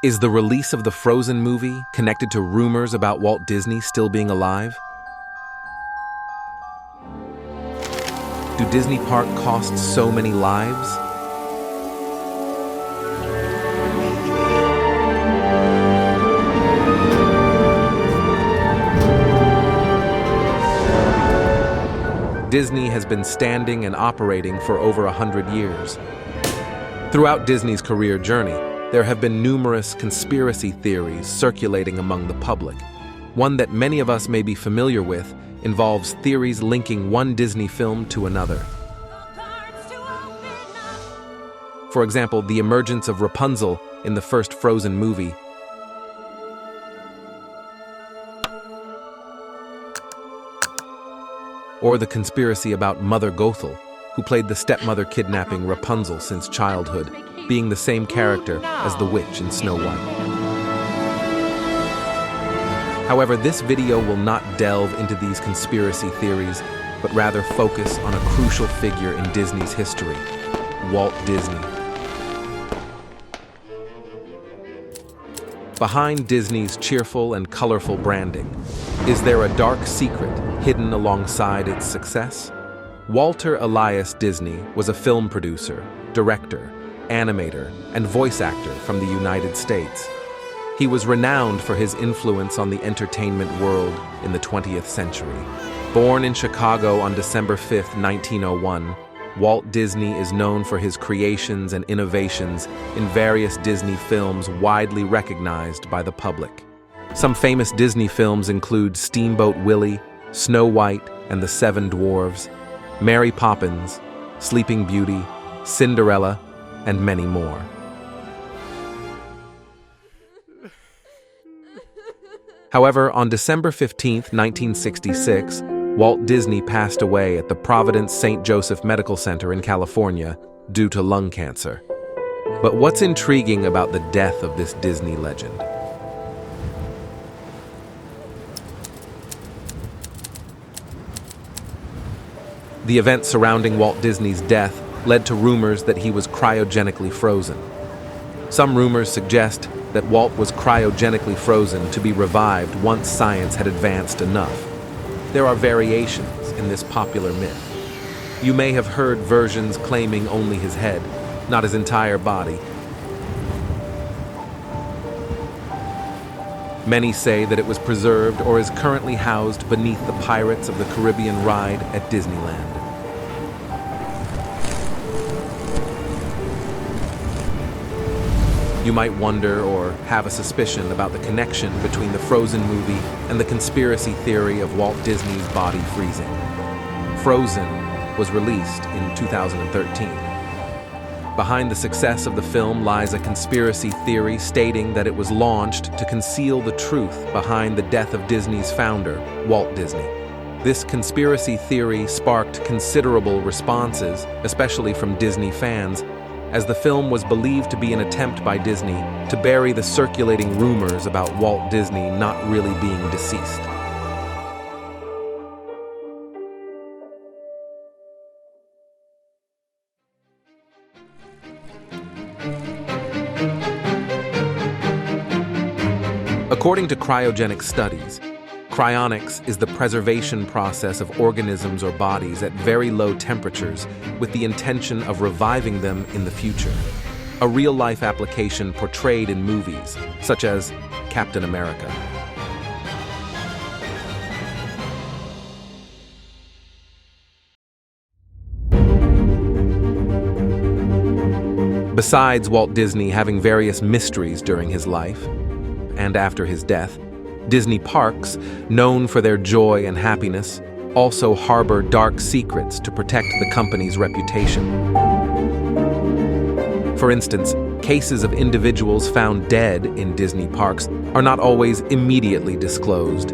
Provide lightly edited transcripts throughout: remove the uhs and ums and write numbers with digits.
Is the release of the Frozen movie connected to rumors about Walt Disney still being alive? Do Disney Park cost so many lives? Disney has been standing and operating for over 100 years. Throughout Disney's career journey, there have been numerous conspiracy theories circulating among the public. One that many of us may be familiar with involves theories linking one Disney film to another. For example, the emergence of Rapunzel in the first Frozen movie, or the conspiracy about Mother Gothel, who played the stepmother kidnapping Rapunzel since childhood, being the same character as the witch in Snow White. However, this video will not delve into these conspiracy theories, but rather focus on a crucial figure in Disney's history, Walt Disney. Behind Disney's cheerful and colorful branding, is there a dark secret hidden alongside its success? Walter Elias Disney was a film producer, director, animator, and voice actor from the United States. He was renowned for his influence on the entertainment world in the 20th century. Born in Chicago on December 5, 1901, Walt Disney is known for his creations and innovations in various Disney films widely recognized by the public. Some famous Disney films include Steamboat Willie, Snow White and the Seven Dwarfs, Mary Poppins, Sleeping Beauty, Cinderella, and many more. However, on December 15, 1966, Walt Disney passed away at the Providence St. Joseph Medical Center in California due to lung cancer. But what's intriguing about the death of this Disney legend? The events surrounding Walt Disney's death led to rumors that he was cryogenically frozen. Some rumors suggest that Walt was cryogenically frozen to be revived once science had advanced enough. There are variations in this popular myth. You may have heard versions claiming only his head, not his entire body. Many say that it was preserved or is currently housed beneath the Pirates of the Caribbean ride at Disneyland. You might wonder or have a suspicion about the connection between the Frozen movie and the conspiracy theory of Walt Disney's body freezing. Frozen was released in 2013. Behind the success of the film lies a conspiracy theory stating that it was launched to conceal the truth behind the death of Disney's founder, Walt Disney. This conspiracy theory sparked considerable responses, especially from Disney fans, as the film was believed to be an attempt by Disney to bury the circulating rumors about Walt Disney not really being deceased. According to cryogenic studies, cryonics is the preservation process of organisms or bodies at very low temperatures with the intention of reviving them in the future. A real-life application portrayed in movies, such as Captain America. Besides Walt Disney having various mysteries during his life and after his death, Disney parks, known for their joy and happiness, also harbor dark secrets to protect the company's reputation. For instance, cases of individuals found dead in Disney parks are not always immediately disclosed.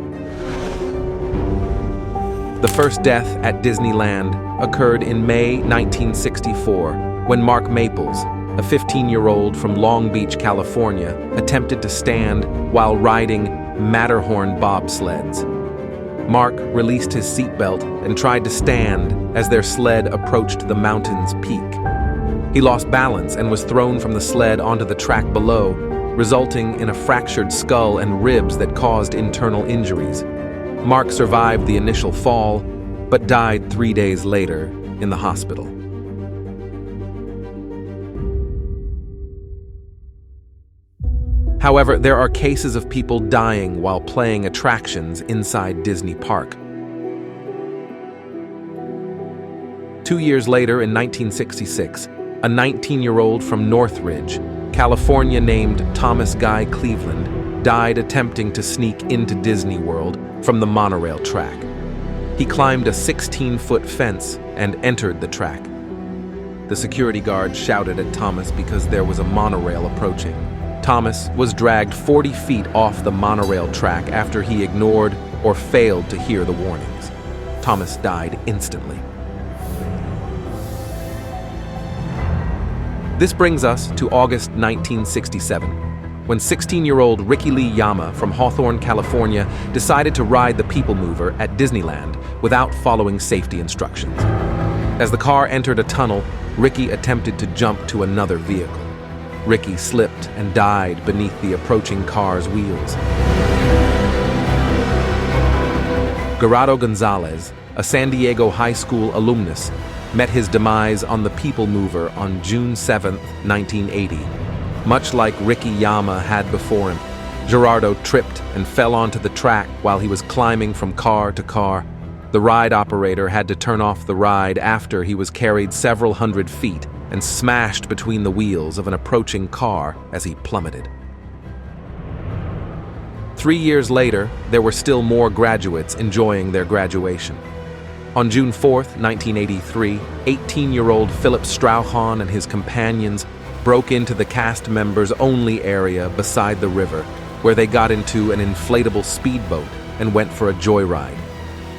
The first death at Disneyland occurred in May 1964, when Mark Maples, a 15-year-old from Long Beach, California, attempted to stand while riding Matterhorn bobsleds. Mark released his seatbelt and tried to stand as their sled approached the mountain's peak. He lost balance and was thrown from the sled onto the track below, resulting in a fractured skull and ribs that caused internal injuries. Mark survived the initial fall, but died 3 days later in the hospital. However, there are cases of people dying while playing attractions inside Disney Park. 2 years later, in 1966, a 19-year-old from Northridge, California named Thomas Guy Cleveland died attempting to sneak into Disney World from the monorail track. He climbed a 16-foot fence and entered the track. The security guard shouted at Thomas because there was a monorail approaching. Thomas was dragged 40 feet off the monorail track after he ignored or failed to hear the warnings. Thomas died instantly. This brings us to August 1967, when 16-year-old Ricky Lee Yama from Hawthorne, California, decided to ride the People Mover at Disneyland without following safety instructions. As the car entered a tunnel, Ricky attempted to jump to another vehicle. Ricky slipped and died beneath the approaching car's wheels. Gerardo Gonzalez, a San Diego high school alumnus, met his demise on the People Mover on June 7, 1980. Much like Ricky Yama had before him, Gerardo tripped and fell onto the track while he was climbing from car to car. The ride operator had to turn off the ride after he was carried several hundred feet and smashed between the wheels of an approaching car as he plummeted. 3 years later, there were still more graduates enjoying their graduation. On June 4, 1983, 18-year-old Philip Strauchan and his companions broke into the cast members' only area beside the river, where they got into an inflatable speedboat and went for a joyride.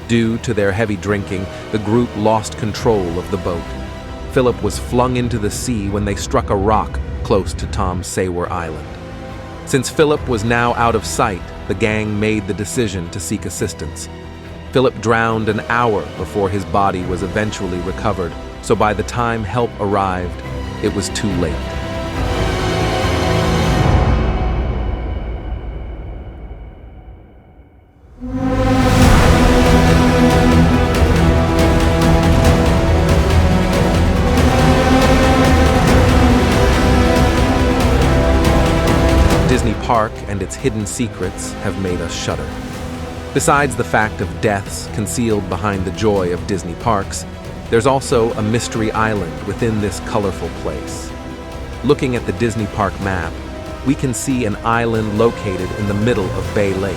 Due to their heavy drinking, the group lost control of the boat. Philip was flung into the sea when they struck a rock close to Tom Sawyer Island. Since Philip was now out of sight, the gang made the decision to seek assistance. Philip drowned an hour before his body was eventually recovered, so by the time help arrived, it was too late. Disney Park and its hidden secrets have made us shudder. Besides the fact of deaths concealed behind the joy of Disney parks, there's also a mystery island within this colorful place. Looking at the Disney Park map, we can see an island located in the middle of Bay Lake.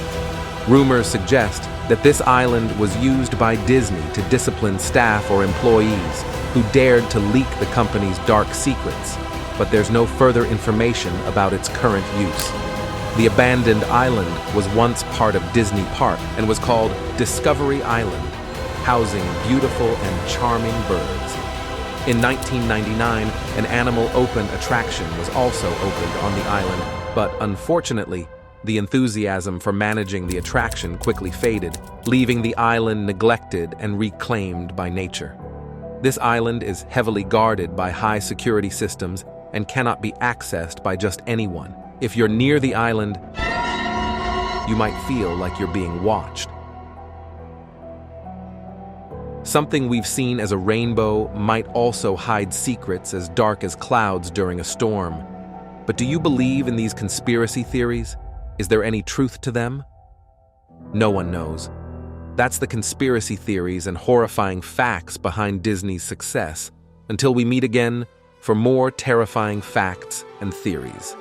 Rumors suggest that this island was used by Disney to discipline staff or employees who dared to leak the company's dark secrets, but there's no further information about its current use. The abandoned island was once part of Disney Park and was called Discovery Island, housing beautiful and charming birds. In 1999, an animal open attraction was also opened on the island, but unfortunately, the enthusiasm for managing the attraction quickly faded, leaving the island neglected and reclaimed by nature. This island is heavily guarded by high security systems and cannot be accessed by just anyone. If you're near the island, you might feel like you're being watched. Something we've seen as a rainbow might also hide secrets as dark as clouds during a storm. But do you believe in these conspiracy theories? Is there any truth to them? No one knows. That's the conspiracy theories and horrifying facts behind Disney's success. Until we meet again for more terrifying facts and theories.